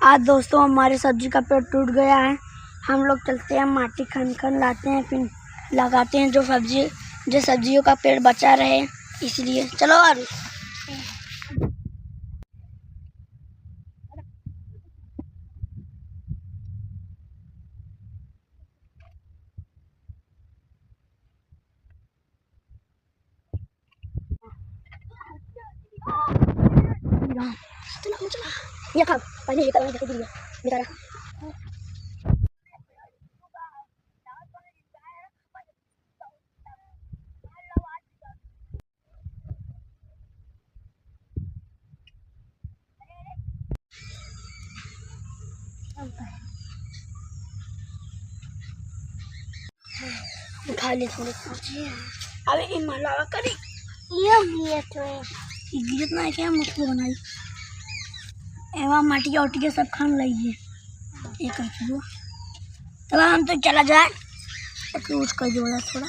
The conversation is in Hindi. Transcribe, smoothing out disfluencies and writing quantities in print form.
आज दोस्तों हमारे सब्जी का पेड़ टूट गया है। हम लोग चलते हैं, माटी खन लाते हैं, फिर लगाते हैं जो सब्जियों का पेड़ बचा रहे, इसलिए चलो। और ये खा पहले ये करना दिया बेचारा। उठा ले थोड़े अबे इन मलावा करी ये तो गिरत ना क्या मुश्किल बनाई एवं माटी ओटी के सब खान लगी ये कर दो। तब हम तो चला जाए तो उसका जोड़ा थोड़ा